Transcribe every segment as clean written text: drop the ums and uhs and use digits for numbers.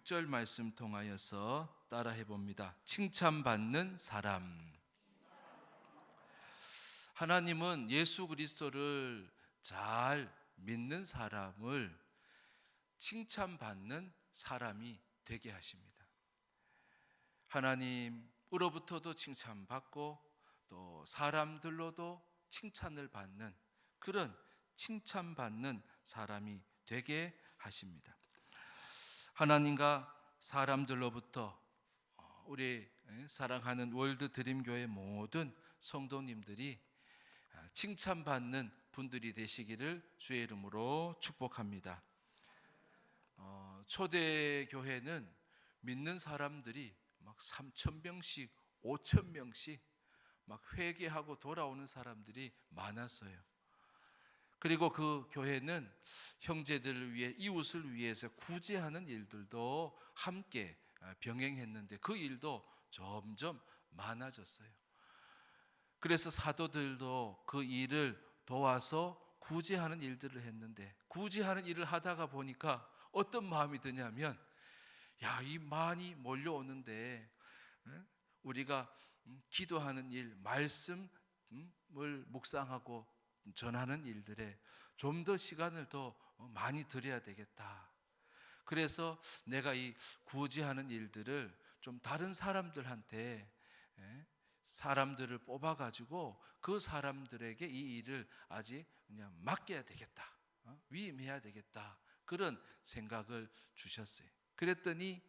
6절 말씀 통하여서 따라해 봅니다. 칭찬받는 사람. 하나님은 예수 그리스도를 잘 믿는 사람을 칭찬받는 사람이 되게 하십니다. 하나님으로부터도 칭찬받고 또 사람들로도 칭찬을 받는 그런 칭찬받는 사람이 되게 하십니다. 하나님과 사람들로부터 우리 사랑하는 월드 드림교회 모든 성도님들이 칭찬받는 분들이 되시기를 주의 이름으로 축복합니다. 초대교회는 믿는 사람들이 막 3,000명씩 5,000명씩 막 회개하고 돌아오는 사람들이 많았어요. 그리고 그 교회는 형제들을 위해, 이웃을 위해서 구제하는 일들도 함께 병행했는데 그 일도 점점 많아졌어요. 그래서 사도들도 그 일을 도와서 구제하는 일들을 했는데, 구제하는 일을 하다가 보니까 어떤 마음이 드냐면, 이 많이 몰려오는데 우리가 기도하는 일, 말씀을 묵상하고 전하는 일들에 좀 더 시간을 더 많이 들여야 되겠다. 그래서 내가 이 구제하는 일들을 좀 다른 사람들한테 사람들을 뽑아가지고 그 사람들에게 이 일을 아직 그냥 맡겨야 되겠다, 위임해야 되겠다, 그런 생각을 주셨어요. 그랬더니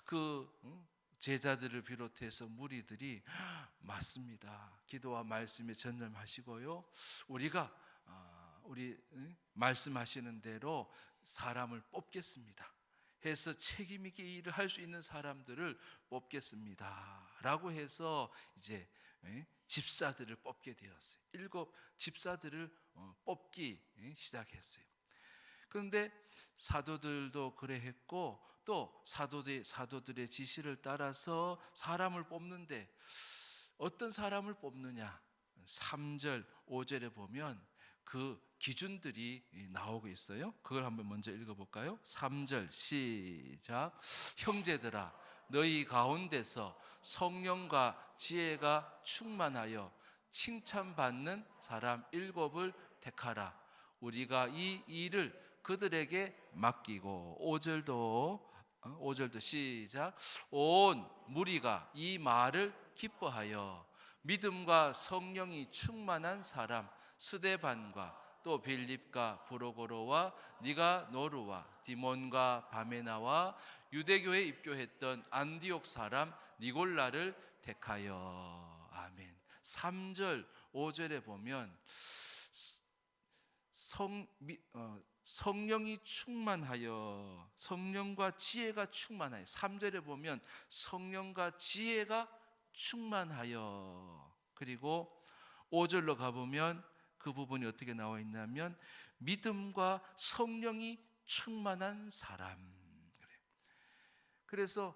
그 제자들을 비롯해서 무리들이 맞습니다, 기도와 말씀에 전념하시고요, 우리가 우리 말씀하시는 대로 사람을 뽑겠습니다 해서 책임 있게 일을 할 수 있는 사람들을 뽑겠습니다 라고 해서 이제 집사들을 뽑게 되었어요. 7 집사들을 뽑기 시작했어요. 그런데 사도들도 그래 했고, 또 사도들의 지시를 따라서 사람을 뽑는데 어떤 사람을 뽑느냐, 3절 5절에 보면 그 기준들이 나오고 있어요. 그걸 한번 먼저 읽어볼까요? 3절 시작. 형제들아, 너희 가운데서 성령과 지혜가 충만하여 칭찬받는 사람 7을 택하라. 우리가 이 일을 그들에게 맡기고, 5절도 시작. 온 무리가 이 말을 기뻐하여 믿음과 성령이 충만한 사람 스데반과 또 빌립과 브로고로와 니가노르와 디몬과 바메나와 유대교에 입교했던 안디옥 사람 니골라를 택하여. 아멘. 3절 5절에 보면 성령이 충만하여, 성령과 지혜가 충만하여, 3절에 보면 성령과 지혜가 충만하여, 그리고 5절로 가보면 그 부분이 어떻게 나와 있냐면 믿음과 성령이 충만한 사람. 그래서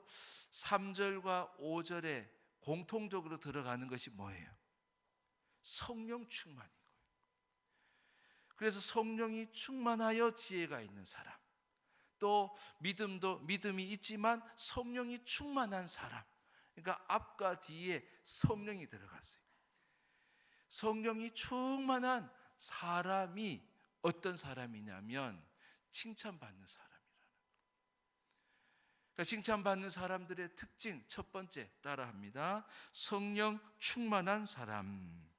3절과 5절에 공통적으로 들어가는 것이 뭐예요? 성령 충만인 거예요. 그래서 성령이 충만하여 지혜가 있는 사람, 또 믿음이 있지만 성령이 충만한 사람. 그러니까 앞과 뒤에 성령이 들어갔어요. 성령이 충만한 사람이 어떤 사람이냐면 칭찬받는 사람이라는 거예요. 그러니까 칭찬받는 사람들의 특징, 첫 번째 따라합니다. 성령 충만한 사람.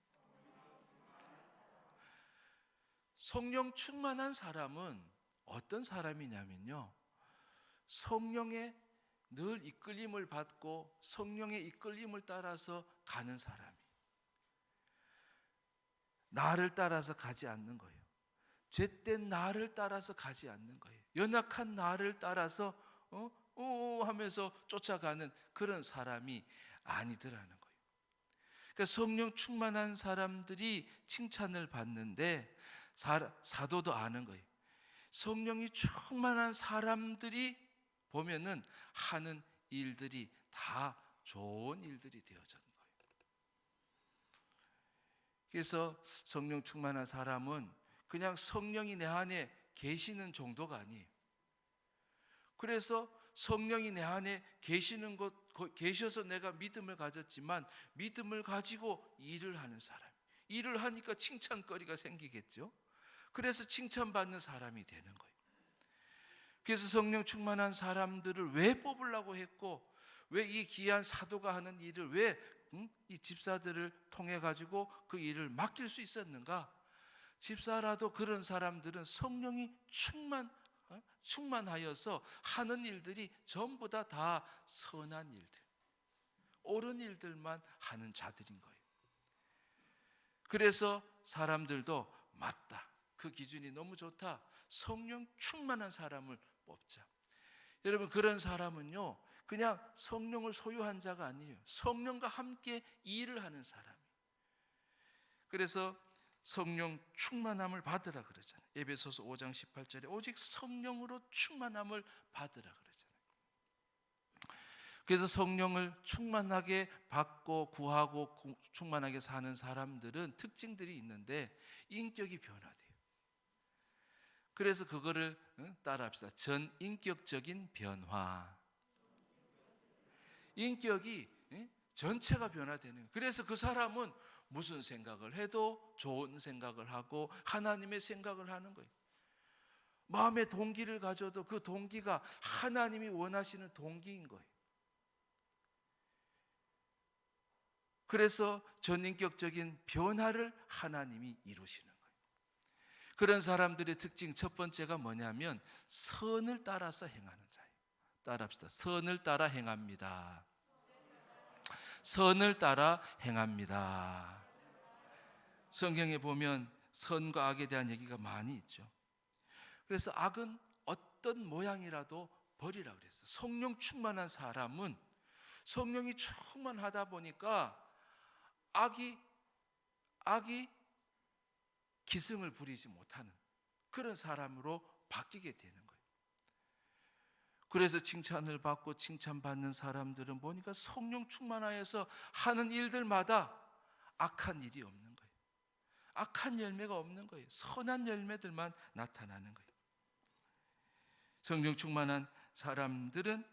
성령 충만한 사람은 어떤 사람이냐면요, 성령의 늘 이끌림을 받고 성령의 이끌림을 따라서 가는 사람이, 나를 따라서 가지 않는 거예요. 죄된 나를 따라서 가지 않는 거예요. 연약한 나를 따라서 하면서 쫓아가는 그런 사람이 아니더라는 거예요. 그러니까 성령 충만한 사람들이 칭찬을 받는데 사도도 아는 거예요. 성령이 충만한 사람들이 보면은 하는 일들이 다 좋은 일들이 되어지는 거예요. 그래서 성령 충만한 사람은 그냥 성령이 내 안에 계시는 정도가 아니에요. 그래서 성령이 내 안에 계셔서 내가 믿음을 가졌지만 믿음을 가지고 일을 하는 사람. 일을 하니까 칭찬거리가 생기겠죠. 그래서 칭찬받는 사람이 되는 거예요. 그래서 성령 충만한 사람들을 왜 뽑으려고 했고, 왜 이 귀한 사도가 하는 일을 왜 이 집사들을 통해 가지고 그 일을 맡길 수 있었는가? 집사라도 그런 사람들은 성령이 충만하여서 하는 일들이 전부 다 선한 일들, 옳은 일들만 하는 자들인 거예요. 그래서 사람들도 맞다, 그 기준이 너무 좋다, 성령 충만한 사람을 뽑자. 여러분, 그런 사람은요 그냥 성령을 소유한 자가 아니에요. 성령과 함께 일을 하는 사람이에요. 그래서 성령 충만함을 받으라 그러잖아요. 에베소서 5장 18절에 오직 성령으로 충만함을 받으라 그러잖아요. 그래서 성령을 충만하게 받고 구하고 충만하게 사는 사람들은 특징들이 있는데 인격이 변화돼요. 그래서 그거를 따라합시다. 전인격적인 변화. 인격이 전체가 변화되는 거예요. 그래서 그 사람은 무슨 생각을 해도 좋은 생각을 하고 하나님의 생각을 하는 거예요. 마음의 동기를 가져도 그 동기가 하나님이 원하시는 동기인 거예요. 그래서 전인격적인 변화를 하나님이 이루시는 거예요. 그런 사람들의 특징 첫 번째가 뭐냐면 선을 따라서 행하는 자예요. 따라합시다. 선을 따라 행합니다. 선을 따라 행합니다. 성경에 보면 선과 악에 대한 얘기가 많이 있죠. 그래서 악은 어떤 모양이라도 버리라 그랬어요. 성령 충만한 사람은 성령이 충만하다 보니까 악이 기승을 부리지 못하는 그런 사람으로 바뀌게 되는 거예요. 그래서 칭찬을 받고 칭찬받는 사람들은 보니까 성령 충만하여서 하는 일들마다 악한 일이 없는 거예요. 악한 열매가 없는 거예요. 선한 열매들만 나타나는 거예요. 성령 충만한 사람들은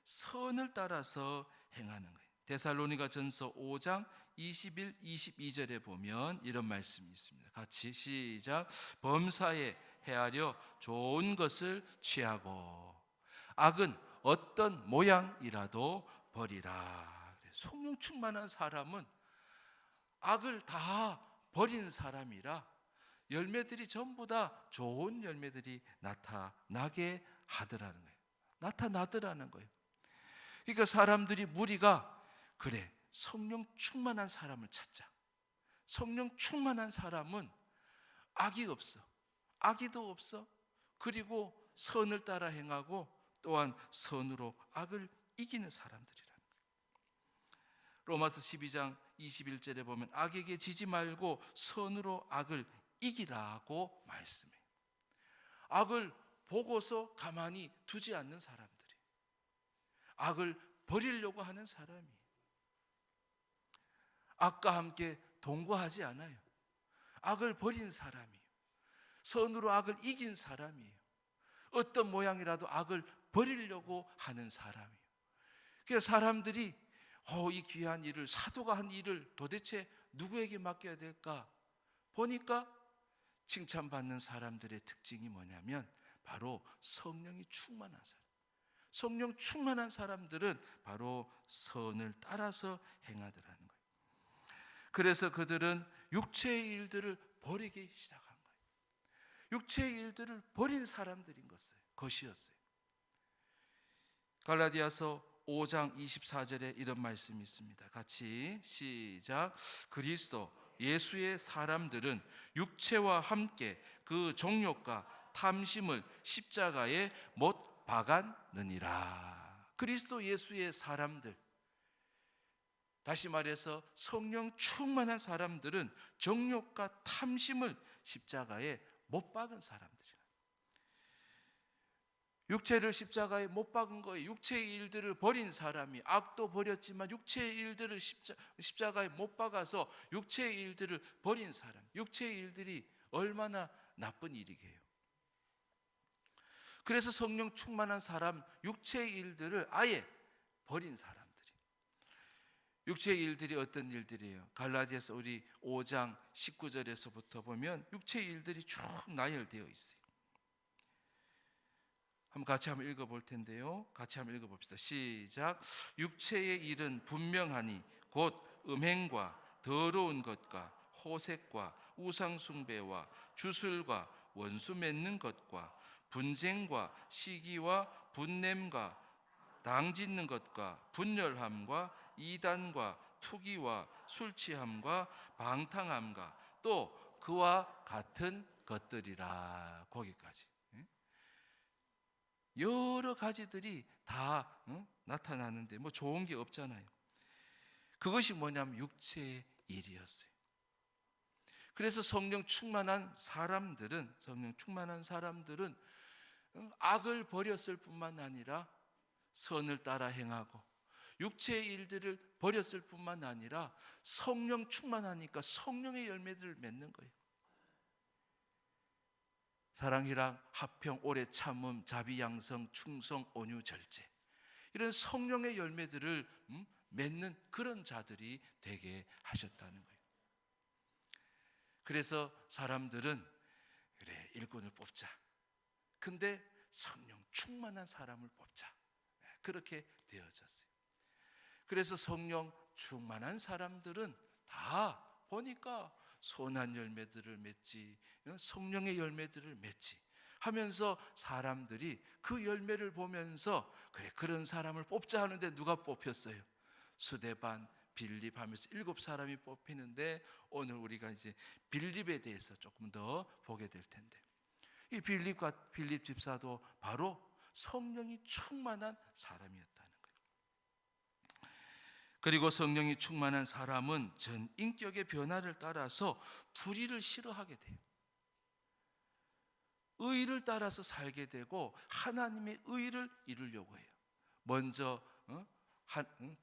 선을 따라서 행하는 거예요. 데살로니가 전서 5장 21, 22절에 보면 이런 말씀이 있습니다. 같이 시작. 범사에 헤아려 좋은 것을 취하고 악은 어떤 모양이라도 버리라. 성령 충만한 사람은 악을 다 버리는 사람이라 열매들이 전부 다 좋은 열매들이 나타나게 하더라는 거예요. 나타나더라는 거예요. 그러니까 사람들이 무리가 그래, 성령 충만한 사람을 찾자. 성령 충만한 사람은 악이 없어. 악의도 없어. 그리고 선을 따라 행하고 또한 선으로 악을 이기는 사람들이라는 거예요. 로마서 12장 21절에 보면 악에게 지지 말고 선으로 악을 이기라고 말씀해요. 악을 보고서 가만히 두지 않는 사람들이, 악을 버리려고 하는 사람이, 악과 함께 동거하지 않아요. 악을 버린 사람이에요. 선으로 악을 이긴 사람이에요. 어떤 모양이라도 악을 버리려고 하는 사람이에요. 그래서 사람들이 이 귀한 일을, 사도가 한 일을 도대체 누구에게 맡겨야 될까? 보니까 칭찬받는 사람들의 특징이 뭐냐면 바로 성령이 충만한 사람. 성령 충만한 사람들은 바로 선을 따라서 행하더라는 거예요. 그래서 그들은 육체의 일들을 버리기 시작한 거예요. 육체의 일들을 버린 사람들인 것이었어요. 갈라디아서 5장 24절에 이런 말씀이 있습니다. 같이 시작. 그리스도 예수의 사람들은 육체와 함께 그 정욕과 탐심을 십자가에 못 박았느니라. 그리스도 예수의 사람들, 다시 말해서 성령 충만한 사람들은 정욕과 탐심을 십자가에 못 박은 사람들이라. 육체를 십자가에 못 박은 거예요. 육체의 일들을 버린 사람이, 악도 버렸지만 육체의 일들을 십자가에 못 박아서 육체의 일들을 버린 사람, 육체의 일들이 얼마나 나쁜 일이게요. 그래서 성령 충만한 사람, 육체의 일들을 아예 버린 사람들이. 육체의 일들이 어떤 일들이에요? 갈라디아서 우리 5장 19절에서부터 보면 육체의 일들이 쭉 나열되어 있어요. 같이 한번 읽어볼 텐데요. 같이 한번 읽어봅시다. 시작. 육체의 일은 분명하니 곧 음행과 더러운 것과 호색과 우상숭배와 주술과 원수 맺는 것과 분쟁과 시기와 분냄과 당짓는 것과 분열함과 이단과 투기와 술취함과 방탕함과 또 그와 같은 것들이라. 거기까지. 여러 가지들이 다 나타나는데 뭐 좋은 게 없잖아요. 그것이 뭐냐면 육체의 일이었어요. 그래서 성령 충만한 사람들은 악을 버렸을 뿐만 아니라 선을 따라 행하고 육체의 일들을 버렸을 뿐만 아니라 성령 충만하니까 성령의 열매들을 맺는 거예요. 사랑이랑 화평, 오래 참음, 자비, 양성, 충성, 온유, 절제, 이런 성령의 열매들을 맺는 그런 자들이 되게 하셨다는 거예요. 그래서 사람들은 그래, 일꾼을 뽑자. 근데 성령 충만한 사람을 뽑자. 그렇게 되어졌어요. 그래서 성령 충만한 사람들은 다 보니까 선한 열매들을 맺지, 성령의 열매들을 맺지 하면서 사람들이 그 열매를 보면서 그래, 그런 사람을 뽑자 하는데 누가 뽑혔어요? 스데반, 빌립 하면서 7사람이 뽑히는데 오늘 우리가 이제 빌립에 대해서 조금 더 보게 될 텐데, 이 빌립 집사도 바로 성령이 충만한 사람이었다는 거예요. 그리고 성령이 충만한 사람은 전 인격의 변화를 따라서 불의를 싫어하게 돼요. 의를 따라서 살게 되고 하나님의 의를 이루려고 해요. 먼저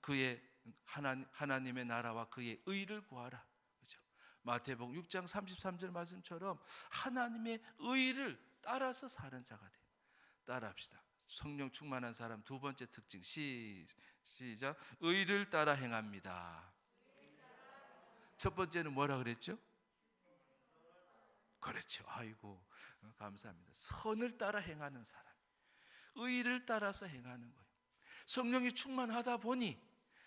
그의 하나님의 나라와 그의 의를 구하라. 그렇죠? 마태복음 6장 33절 말씀처럼 하나님의 의를 따라서 사는 자가 돼요. 따라합시다. 성령 충만한 사람 두 번째 특징, 시작. 의를 따라 행합니다. 첫 번째는 뭐라 그랬죠? 그렇죠. 아이고, 감사합니다. 선을 따라 행하는 사람, 의를 따라서 행하는 거예요. 성령이 충만하다 보니,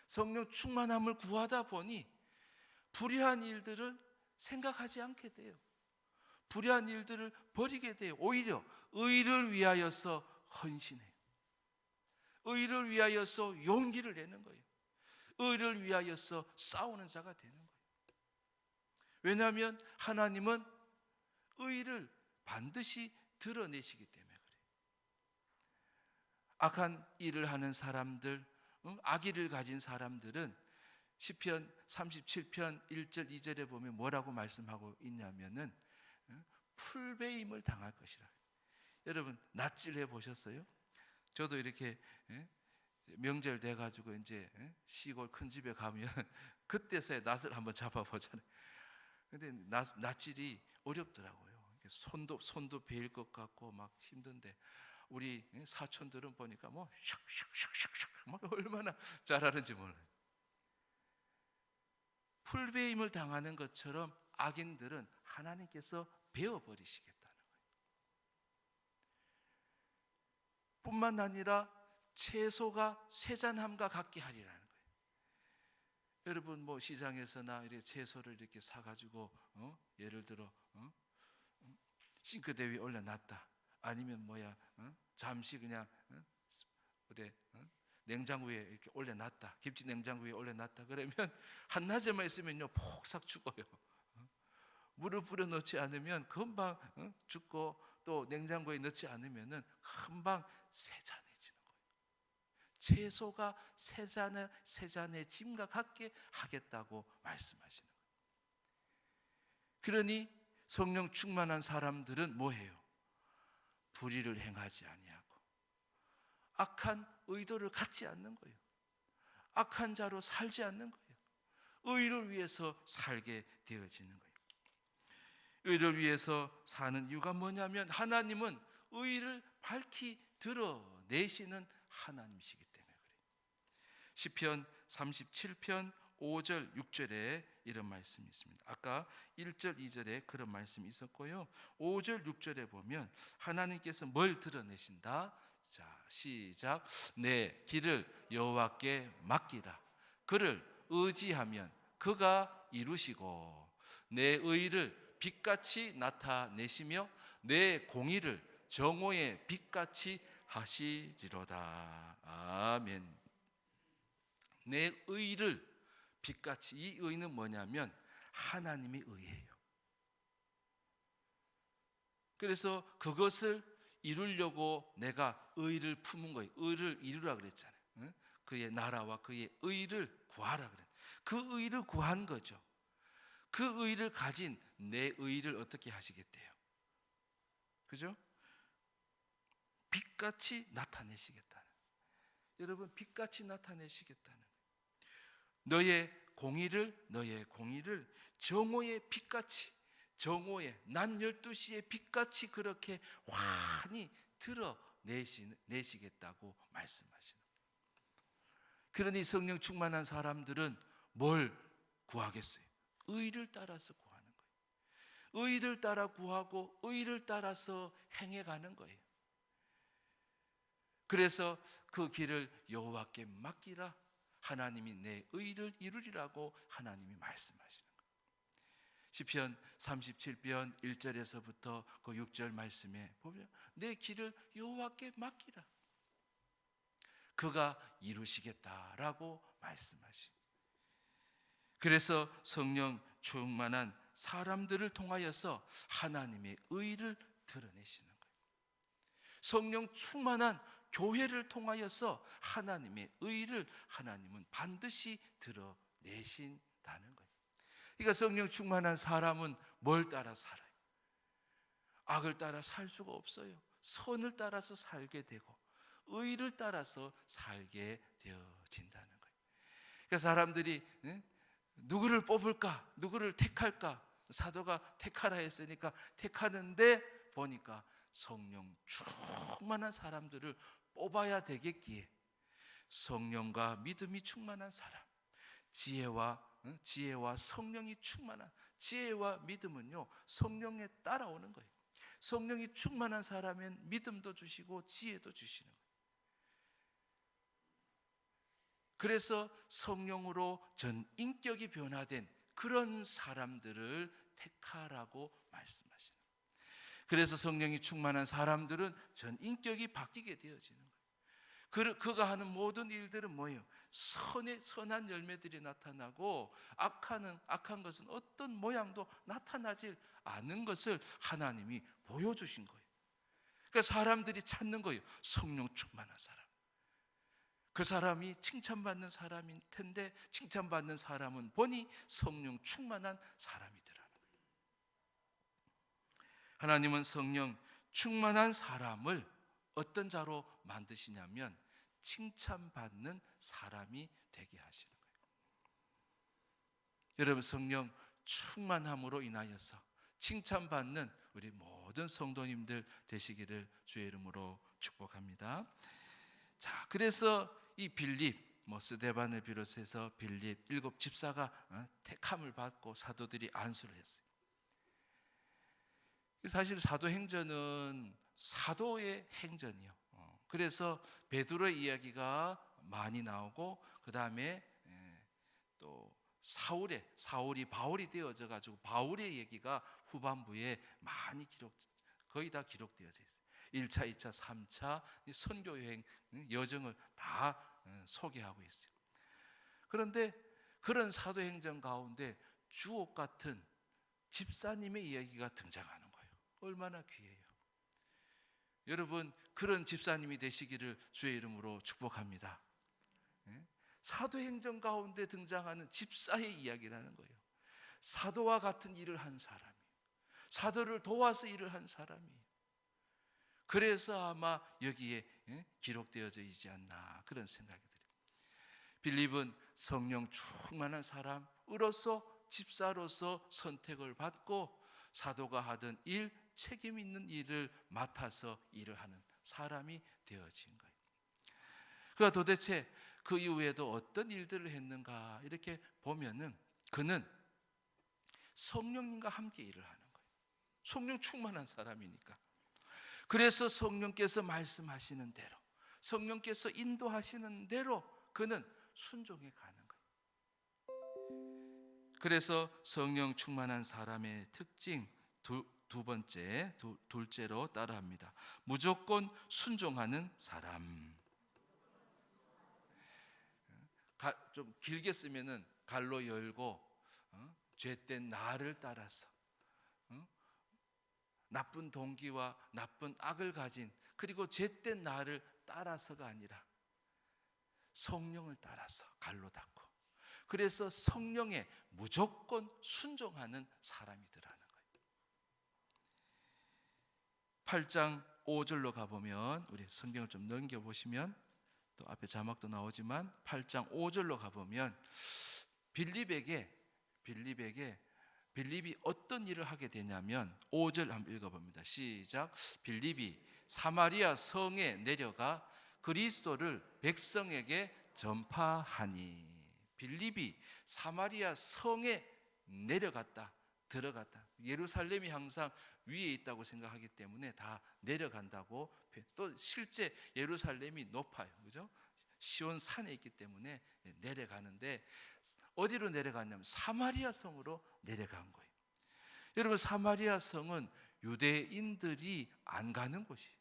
성령 충만함을 구하다 보니 불의한 일들을 생각하지 않게 돼요. 불의한 일들을 버리게 돼요. 오히려 의를 위하여서 헌신해요. 의를 위하여서 용기를 내는 거예요. 의를 위하여서 싸우는 자가 되는 거예요. 왜냐하면 하나님은 의를 반드시 드러내시기 때문에 그래요. 악한 일을 하는 사람들, 악의를 가진 사람들은 시편 37편 1절 2절에 보면 뭐라고 말씀하고 있냐면은 풀베임을 당할 것이라. 여러분 낫질 해보셨어요? 저도 이렇게 명절 돼가지고 이제 시골 큰 집에 가면 그때서야 낫을 한번 잡아보잖아요. 근데 낫질이 어렵더라고요. 손도 베일 것 같고 막 힘든데, 우리 사촌들은 보니까 뭐 샥샥샥샥샥 막 얼마나 잘하는지 몰라요. 풀베임을 당하는 것처럼 악인들은 하나님께서 베어버리시겠다는 거예요. 뿐만 아니라 채소가 쇠잔함과 같게 하리라는 거예요. 여러분 뭐 시장에서나 이렇게 채소를 이렇게 사가지고 예를 들어 싱크대 위에 올려놨다, 아니면 잠시 그냥 어디 냉장고에 이렇게 올려놨다, 김치 냉장고에 올려놨다 그러면 한낮에만 있으면요 폭삭 죽어요. 물을 뿌려 넣지 않으면 금방 죽고, 또 냉장고에 넣지 않으면 금방 새잔해지는 거예요. 채소가 새잔의 짐과 같게 하겠다고 말씀하시는 거예요. 그러니 성령 충만한 사람들은 뭐해요? 불의를 행하지 아니하고 악한 의도를 갖지 않는 거예요. 악한 자로 살지 않는 거예요. 의를 위해서 살게 되어지는 거예요. 의를 위해서 사는 이유가 뭐냐면 하나님은 의를 밝히 드러내시는 하나님이시기 때문에 그래요. 시편 37편 5절 6절에 이런 말씀이 있습니다. 아까 1절 2절에 그런 말씀이 있었고요, 5절 6절에 보면 하나님께서 뭘 드러내신다? 자, 시작. 내 길을 여호와께 맡기라. 그를 의지하면 그가 이루시고 내 의를 빛같이 나타내시며 내 공의를 정오의 빛같이 하시리로다. 아멘. 내 의를 빛같이, 이 의는 뭐냐면 하나님의 의예요. 그래서 그것을 이루려고 내가 의를 품은 거예요. 의를 이루라 그랬잖아요. 그의 나라와 그의 의를 구하라 그랬. 그 의를 구한 거죠. 그 의를 가진 내 의를 어떻게 하시겠대요? 그죠? 빛같이 나타내시겠다는. 여러분, 빛같이 나타내시겠다는. 너의 공의를 정오의 빛같이, 정오의 낮 12시의 빛같이 그렇게 환히 드러내시겠다고 말씀하시는 거예요. 그러니 성령 충만한 사람들은 뭘 구하겠어요? 의를 따라서 구하는 거예요. 의를 따라 구하고 의를 따라서 행해가는 거예요. 그래서 그 길을 여호와께 맡기라. 하나님이 내 의를 이루리라고 하나님이 말씀하시는 거예요. 시편 37편 1절에서부터 그 6절 말씀에 보면 내 길을 여호와께 맡기라. 그가 이루시겠다라고 말씀하십니다. 그래서 성령 충만한 사람들을 통하여서 하나님의 의를 드러내시는 거예요. 성령 충만한 교회를 통하여서 하나님의 의를 하나님은 반드시 드러내신다는 거예요. 그러니까 성령 충만한 사람은 뭘 따라 살아요? 악을 따라 살 수가 없어요. 선을 따라서 살게 되고 의를 따라서 살게 되어진다는 거예요. 그러니까 사람들이 누구를 뽑을까? 누구를 택할까? 사도가 택하라 했으니까 택하는데 보니까 성령 충만한 사람들을 뽑아야 되겠기에 성령과 믿음이 충만한 사람, 지혜와 성령이 충만한, 지혜와 믿음은요 성령에 따라오는 거예요. 성령이 충만한 사람은 믿음도 주시고 지혜도 주시는 거예요. 그래서 성령으로 전 인격이 변화된 그런 사람들을 택하라고 말씀하시는 거예요. 그래서 성령이 충만한 사람들은 전 인격이 바뀌게 되어지는 거예요. 그가 하는 모든 일들은 뭐예요? 선한 열매들이 나타나고 악한 것은 어떤 모양도 나타나질 않는 것을 하나님이 보여주신 거예요. 그러니까 사람들이 찾는 거예요. 성령 충만한 사람. 그 사람이 칭찬받는 사람일 텐데 칭찬받는 사람은 보니 성령 충만한 사람이더라는 거예요. 하나님은 성령 충만한 사람을 어떤 자로 만드시냐면 칭찬받는 사람이 되게 하시는 거예요. 여러분, 성령 충만함으로 인하여서 칭찬받는 우리 모든 성도님들 되시기를 주의 이름으로 축복합니다. 자, 그래서 이 빌립, 스데반을 비롯해서 빌립 7 집사가 택함을 받고 사도들이 안수를 했어요. 사실 사도행전은 사도의 행전이요. 그래서 베드로의 이야기가 많이 나오고 그 다음에 또 사울이 바울이 되어져 가지고 바울의 얘기가 후반부에 많이 거의 다 기록되어져 있어요. 1차, 2차, 3차 선교여행 여정을 다 소개하고 있어요. 그런데 그런 사도행전 가운데 주옥 같은 집사님의 이야기가 등장하는 거예요. 얼마나 귀해요. 여러분, 그런 집사님이 되시기를 주의 이름으로 축복합니다. 사도행전 가운데 등장하는 집사의 이야기라는 거예요. 사도와 같은 일을 한 사람이에요. 사도를 도와서 일을 한 사람이에요. 그래서 아마 여기에 기록되어져 있지 않나 그런 생각이 들어요. 빌립은 성령 충만한 사람으로서 집사로서 선택을 받고 사도가 하던 일, 책임 있는 일을 맡아서 일을 하는 사람이 되어진 거예요. 그가 도대체 그 이후에도 어떤 일들을 했는가 이렇게 보면은 그는 성령님과 함께 일을 하는 거예요. 성령 충만한 사람이니까. 그래서 성령께서 말씀하시는 대로, 성령께서 인도하시는 대로 그는 순종해 가는 거예요. 그래서 성령 충만한 사람의 특징 두 번째, 둘째로 따라합니다. 무조건 순종하는 사람. 좀 길게 쓰면은 갈로 열고 죄된 나를 따라서 나쁜 동기와 나쁜 악을 가진, 그리고 죄된 나를 따라서가 아니라 성령을 따라서 갈로 닦고, 그래서 성령에 무조건 순종하는 사람이더라는 거예요. 8장 5절로 가보면, 우리 성경을 좀 넘겨보시면 또 앞에 자막도 나오지만 8장 5절로 가보면 빌립이 어떤 일을 하게 되냐면 5절 한번 읽어봅니다. 시작. 빌립이 사마리아 성에 내려가 그리스도를 백성에게 전파하니. 빌립이 사마리아 성에 내려갔다, 들어갔다. 예루살렘이 항상 위에 있다고 생각하기 때문에 다 내려간다고. 또 실제 예루살렘이 높아요, 그죠? 시온 산에 있기 때문에 내려가는데, 어디로 내려갔냐면 사마리아 성으로 내려간 거예요. 여러분, 사마리아 성은 유대인들이 안 가는 곳이에요.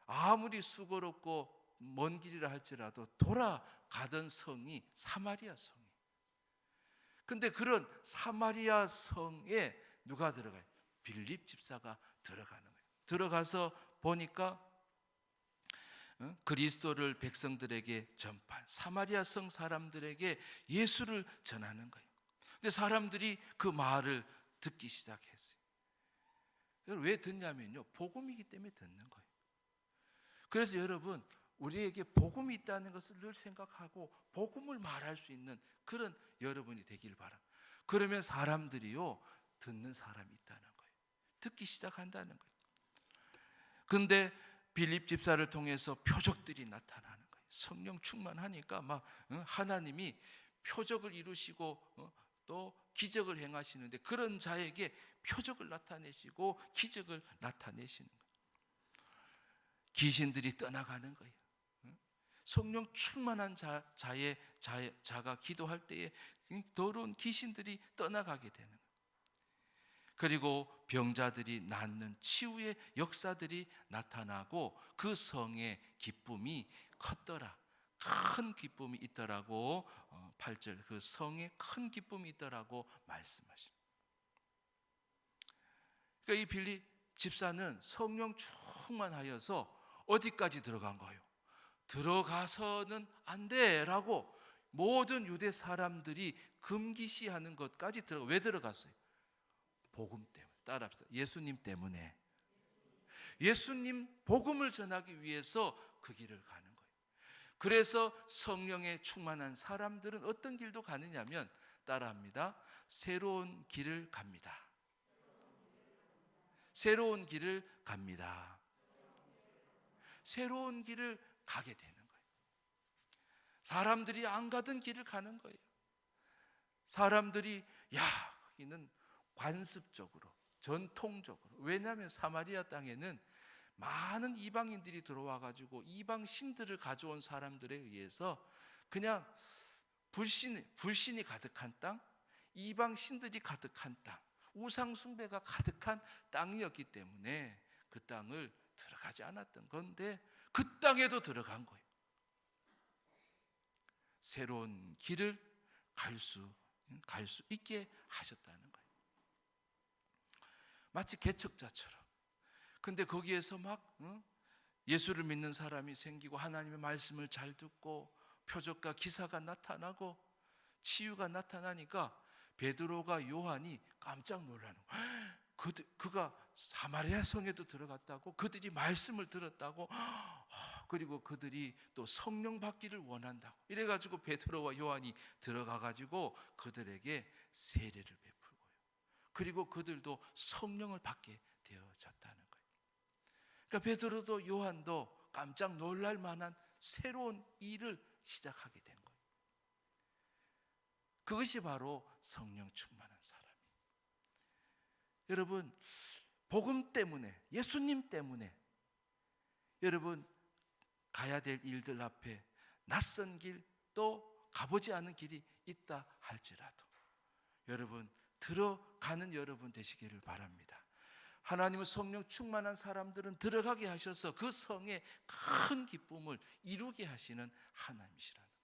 아무리 수고롭고 먼 길이라 할지라도 돌아가던 성이 사마리아 성이에요. 근데 그런 사마리아 성에 누가 들어가요? 빌립 집사가 들어가는 거예요. 들어가서 보니까 그리스도를 백성들에게 전파한, 사마리아 성 사람들에게 예수를 전하는 거예요. 근데 사람들이 그 말을 듣기 시작했어요. 왜 듣냐면요, 복음이기 때문에 듣는 거예요. 그래서 여러분, 우리에게 복음이 있다는 것을 늘 생각하고 복음을 말할 수 있는 그런 여러분이 되길 바랍니다. 그러면 사람들이요, 듣는 사람이 있다는 거예요. 듣기 시작한다는 거예요. 근데 빌립 집사를 통해서 표적들이 나타나는 거예요. 성령 충만하니까 막 하나님이 표적을 이루시고 또 기적을 행하시는데, 그런 자에게 표적을 나타내시고 기적을 나타내시는 거예요. 귀신들이 떠나가는 거예요. 성령 충만한 자가 기도할 때에 더러운 귀신들이 떠나가게 되는 거예요. 그리고 병자들이 낫는 치유의 역사들이 나타나고 그 성의 기쁨이 컸더라. 큰 기쁨이 있더라고. 8절, 그 성에 큰 기쁨이 있더라고 말씀하십니다. 그러니까 이 빌립 집사는 성령 충만하여서 어디까지 들어간 거예요? 들어가서는 안 돼라고 모든 유대 사람들이 금기시하는 것까지 왜 들어갔어요? 복음 때문에. 따라합시다. 예수님 때문에. 예수님 복음을 전하기 위해서 그 길을 가는 거예요. 그래서 성령에 충만한 사람들은 어떤 길도 가느냐면, 따라합니다. 새로운 길을 갑니다. 새로운 길을 갑니다. 새로운 길을 가게 되는 거예요. 사람들이 안 가던 길을 가는 거예요. 사람들이 여기는 관습적으로, 전통적으로, 왜냐하면 사마리아 땅에는 많은 이방인들이 들어와 가지고 이방 신들을 가져온 사람들에 의해서 그냥 불신이 가득한 땅, 이방 신들이 가득한 땅, 우상 숭배가 가득한 땅이었기 때문에 그 땅을 들어가지 않았던 건데, 그 땅에도 들어간 거예요. 새로운 길을 갈 수 있게 하셨다는 거예요. 마치 개척자처럼. 근데 거기에서 막 예수를 믿는 사람이 생기고 하나님의 말씀을 잘 듣고 표적과 기사가 나타나고 치유가 나타나니까 베드로가 요한이 깜짝 놀라는 거예요. 그가 사마리아 성에도 들어갔다고, 그들이 말씀을 들었다고, 그리고 그들이 또 성령 받기를 원한다고. 이래가지고 베드로와 요한이 들어가가지고 그들에게 세례를 베풀고요. 그리고 그들도 성령을 받게 되어졌다는 거예요. 그러니까 베드로도 요한도 깜짝 놀랄 만한 새로운 일을 시작하게 된 거예요. 그것이 바로 성령 충만한 사람이에요. 여러분, 복음 때문에, 예수님 때문에 여러분 가야 될 일들 앞에 낯선 길, 또 가보지 않은 길이 있다 할지라도 여러분 들어가는 여러분 되시기를 바랍니다. 하나님은 성령 충만한 사람들은 들어가게 하셔서 그 성에 큰 기쁨을 이루게 하시는 하나님이시라는 거예요.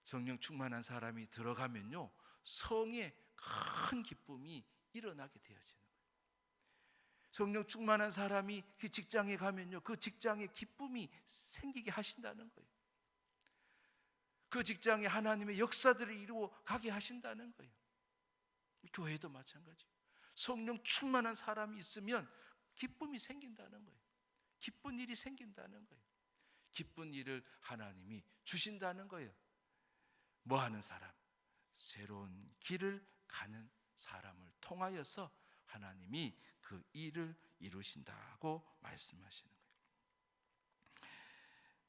성령 충만한 사람이 들어가면요, 성에 큰 기쁨이 일어나게 되어지는 거예요. 성령 충만한 사람이 그 직장에 가면요, 그 직장에 기쁨이 생기게 하신다는 거예요. 그 직장에 하나님의 역사들을 이루어 가게 하신다는 거예요. 교회도 마찬가지예요. 성령 충만한 사람이 있으면 기쁨이 생긴다는 거예요. 기쁜 일이 생긴다는 거예요. 기쁜 일을 하나님이 주신다는 거예요. 뭐 하는 사람? 새로운 길을 가는 사람을 통하여서 하나님이 그 일을 이루신다고 말씀하시는 거예요.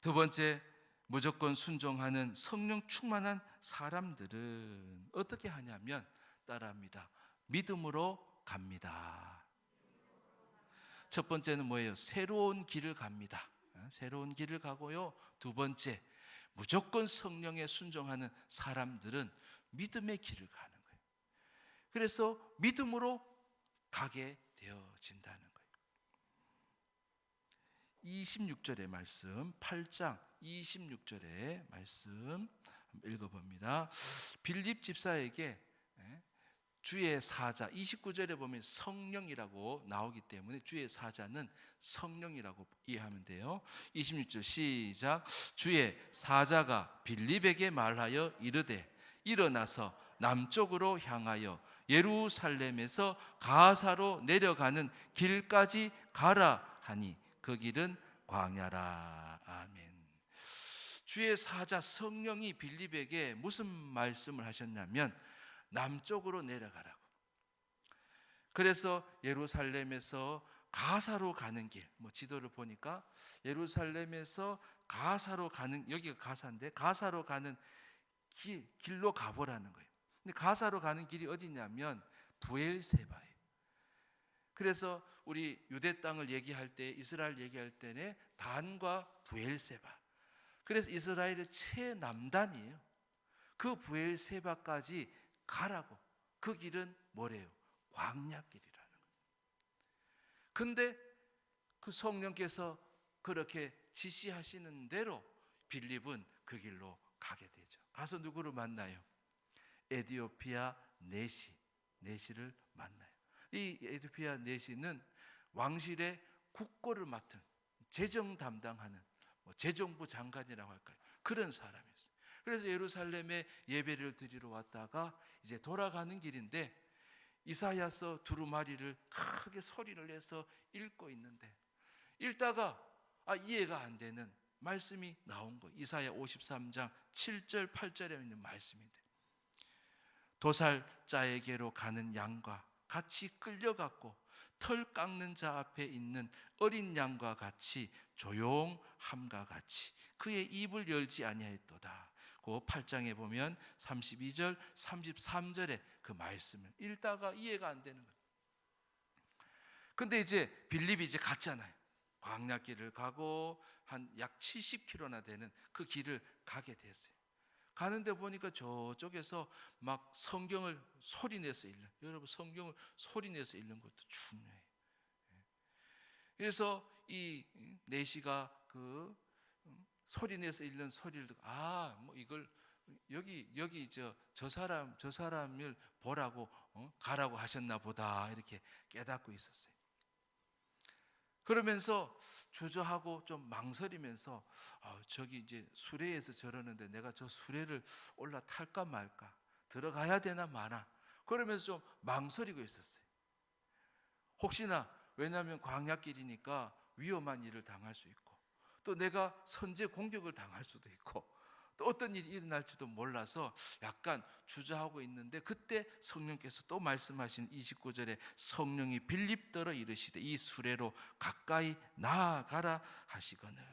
두 번째, 무조건 순종하는 성령 충만한 사람들은 어떻게 하냐면 따라합니다. 믿음으로 갑니다. 첫 번째는 뭐예요? 새로운 길을 갑니다. 새로운 길을 가고요. 두 번째, 무조건 성령에 순종하는 사람들은 믿음의 길을 가는 거예요. 그래서 믿음으로 가게 되어진다는 거예요. 26절의 말씀, 8장 26절의 말씀 읽어봅니다. 빌립 집사에게 주의 사자, 29절에 보면 성령이라고 나오기 때문에 주의 사자는 성령이라고 이해하면 돼요. 26절 시작. 주의 사자가 빌립에게 말하여 이르되 일어나서 남쪽으로 향하여 예루살렘에서 가사로 내려가는 길까지 가라 하니 그 길은 광야라. 아멘. 주의 사자 성령이 빌립에게 무슨 말씀을 하셨냐면 남쪽으로 내려가라고. 그래서 예루살렘에서 가사로 가는 길, 지도를 보니까 예루살렘에서 가사로 가는, 여기가 가사인데 가사로 가는 길로 가보라는 거예요. 근데 가사로 가는 길이 어디냐면 브엘세바예요. 그래서 우리 유대 땅을 얘기할 때, 이스라엘 얘기할 때는 단과 브엘세바. 그래서 이스라엘의 최남단이에요. 그 브엘세바까지 가라고. 그 길은 뭐래요? 광야길이라는 거예요. 근데 그 성령께서 그렇게 지시하시는 대로 빌립은 그 길로 가게 되죠. 가서 누구를 만나요? 에디오피아 네시를 만나요. 이 에디오피아 네시는 왕실의 국고를 맡은 재정 담당하는 재정부 장관이라고 할까요? 그런 사람이었어요. 그래서 예루살렘에 예배를 드리러 왔다가 이제 돌아가는 길인데 이사야서 두루마리를 크게 소리를 내서 읽고 있는데 읽다가 이해가 안 되는 말씀이 나온 거예요. 이사야 53장 7절 8절에 있는 말씀인데 도살자에게로 가는 양과 같이 끌려갔고 털 깎는 자 앞에 있는 어린 양과 같이 조용함과 같이 그의 입을 열지 아니하였도다. 그 8장에 보면 32절 33절에 그 말씀을 읽다가 이해가 안 되는 거예요. 근데 이제 빌립이 이제 갔잖아요. 광야길을 가고 한 약 70km나 되는 그 길을 가게 됐어요. 가는데 보니까 저쪽에서 막 성경을 소리내서 읽는, 여러분 성경을 소리내서 읽는 것도 중요해요. 그래서 이 네시가 그 소리내서 읽는 소리를 듣고 이걸 여기 저 사람을 보라고 가라고 하셨나 보다 이렇게 깨닫고 있었어요. 그러면서 주저하고 좀 망설이면서 저기 이제 수레에서 저러는데 내가 저 수레를 올라탈까 말까, 들어가야 되나 마나, 그러면서 좀 망설이고 있었어요. 혹시나, 왜냐하면 광야길이니까 위험한 일을 당할 수 있고 또 내가 선제 공격을 당할 수도 있고 또 어떤 일이 일어날지도 몰라서 약간 주저하고 있는데, 그때 성령께서 또 말씀하신 29절에 성령이 빌립더러 이르시되 이 수레로 가까이 나아가라 하시거늘.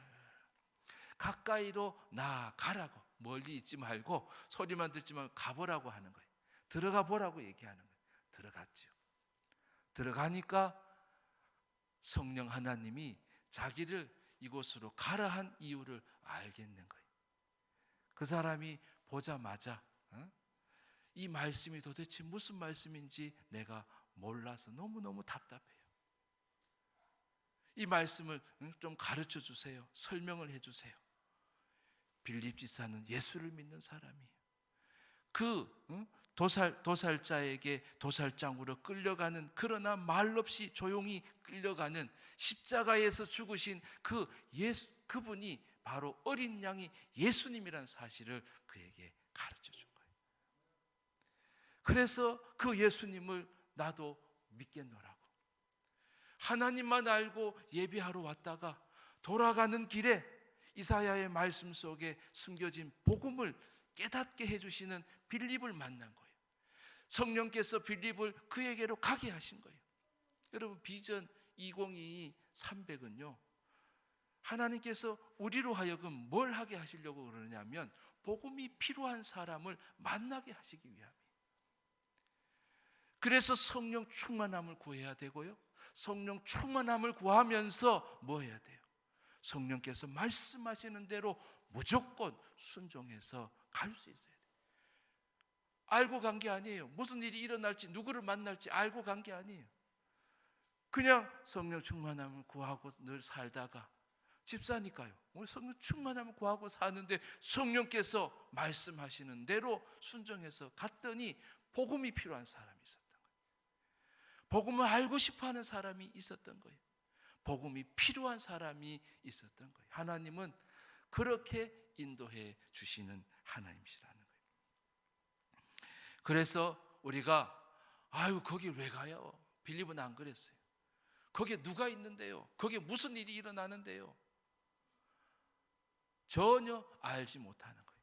가까이로 나아가라고, 멀리 있지 말고 소리만 듣지 말고 가보라고 하는 거예요. 들어가 보라고 얘기하는 거예요. 들어갔죠. 들어가니까 성령 하나님이 자기를 이곳으로 가라 한 이유를 알겠는 거예요. 그 사람이 보자마자 이 말씀이 도대체 무슨 말씀인지 내가 몰라서 너무너무 답답해요. 이 말씀을 좀 가르쳐 주세요. 설명을 해 주세요. 빌립 지사는 예수를 믿는 사람이에요. 그 도살자에게 도살장으로 끌려가는, 그러나 말 없이 조용히 끌려가는, 십자가에서 죽으신 그분이 바로 어린 양이 예수님이라는 사실을 그에게 가르쳐 준 거예요. 그래서 그 예수님을 나도 믿겠노라고, 하나님만 알고 예배하러 왔다가 돌아가는 길에 이사야의 말씀 속에 숨겨진 복음을 깨닫게 해주시는 빌립을 만난 거예요. 성령께서 빌립을 그에게로 가게 하신 거예요. 여러분, 비전 2022 300은요, 하나님께서 우리로 하여금 뭘 하게 하시려고 그러냐면 복음이 필요한 사람을 만나게 하시기 위함이에요. 그래서 성령 충만함을 구해야 되고요, 성령 충만함을 구하면서 뭐 해야 돼요? 성령께서 말씀하시는 대로 무조건 순종해서 갈 수 있어야 돼요. 알고 간 게 아니에요. 무슨 일이 일어날지, 누구를 만날지 알고 간 게 아니에요. 그냥 성령 충만함을 구하고 늘 살다가, 집사니까요, 성령 충만함을 구하고 사는데 성령께서 말씀하시는 대로 순종해서 갔더니 복음이 필요한 사람이 있었던 거예요. 복음을 알고 싶어하는 사람이 있었던 거예요. 복음이 필요한 사람이 있었던 거예요. 하나님은 그렇게 인도해 주시는 하나님이시라는 거예요. 그래서 우리가 거길 왜 가요? 빌립은 안 그랬어요. 거기에 누가 있는데요? 거기에 무슨 일이 일어나는데요? 전혀 알지 못하는 거예요.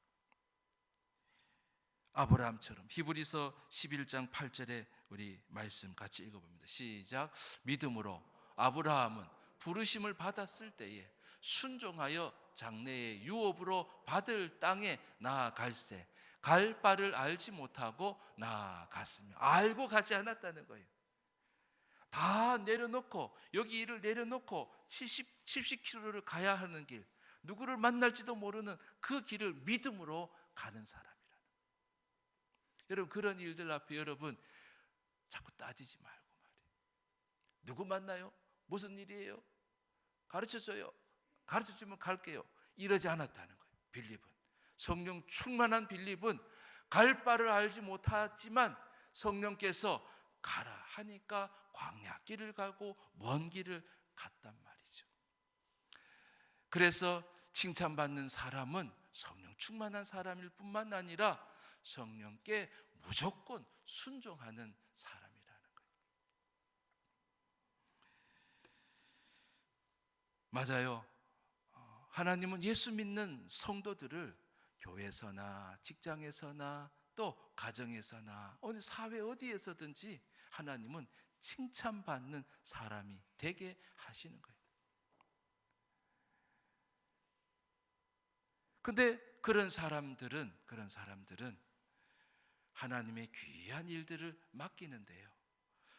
아브라함처럼 히브리서 11장 8절에 우리 말씀 같이 읽어봅니다. 시작. 믿음으로 아브라함은 부르심을 받았을 때에 순종하여 장래의 유업으로 받을 땅에 나아갈새 갈 바를 알지 못하고 나아갔으며, 알고 가지 않았다는 거예요. 다 내려놓고, 여기 일을 내려놓고 70km를 가야 하는 길, 누구를 만날지도 모르는 그 길을 믿음으로 가는 사람이라는 거예요. 여러분, 그런 일들 앞에 여러분 자꾸 따지지 말고 말이에요. 누구 만나요? 무슨 일이에요? 가르쳐줘요. 가르쳐주면 갈게요. 이러지 않았다는 거예요. 빌립은, 성령 충만한 빌립은 갈 바를 알지 못하지만 성령께서 가라 하니까 광야 길을 가고 먼 길을 갔단 말이죠. 그래서 칭찬받는 사람은 성령 충만한 사람일 뿐만 아니라 성령께 무조건 순종하는 사람이라는 거예요. 맞아요. 하나님은 예수 믿는 성도들을 교회에서나 직장에서나 또 가정에서나 어느 사회 어디에서든지 하나님은 칭찬받는 사람이 되게 하시는 거예요. 근데 그런 사람들은 하나님의 귀한 일들을 맡기는데요,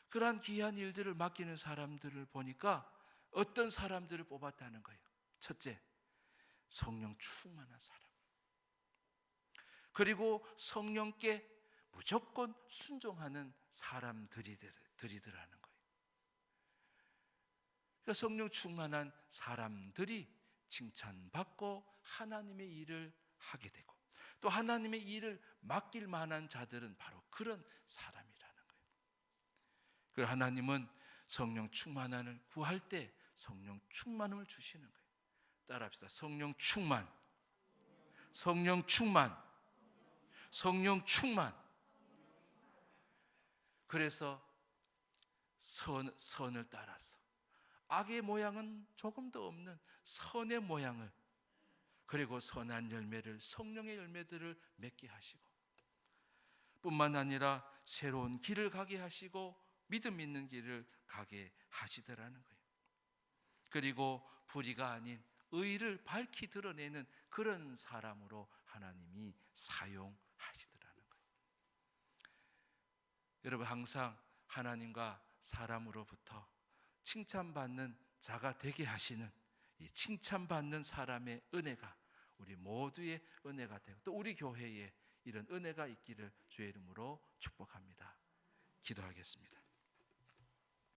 그러한 귀한 일들을 맡기는 사람들을 보니까 어떤 사람들을 뽑았다는 거예요. 첫째, 성령 충만한 사람, 그리고 성령께 무조건 순종하는 사람들이더라는 거예요. 그러니까 성령 충만한 사람들이 칭찬받고 하나님의 일을 하게 되고, 또 하나님의 일을 맡길 만한 자들은 바로 그런 사람이라는 거예요. 그래서 하나님은 성령 충만함을 구할 때 성령 충만함을 주시는 거예요. 따라합시다. 성령 충만, 성령 충만, 성령 충만. 그래서 선을 따라서 악의 모양은 조금도 없는 선의 모양을 그리고 선한 열매를, 성령의 열매들을 맺게 하시고, 뿐만 아니라 새로운 길을 가게 하시고 믿음 있는 길을 가게 하시더라는 거예요. 그리고 불의가 아닌 의를 밝히 드러내는 그런 사람으로 하나님이 사용하시더라는 거예요. 여러분, 항상 하나님과 사람으로부터 칭찬받는 자가 되게 하시는 이 칭찬받는 사람의 은혜가 우리 모두의 은혜가 되고, 또 우리 교회에 이런 은혜가 있기를 주의 이름으로 축복합니다. 기도하겠습니다.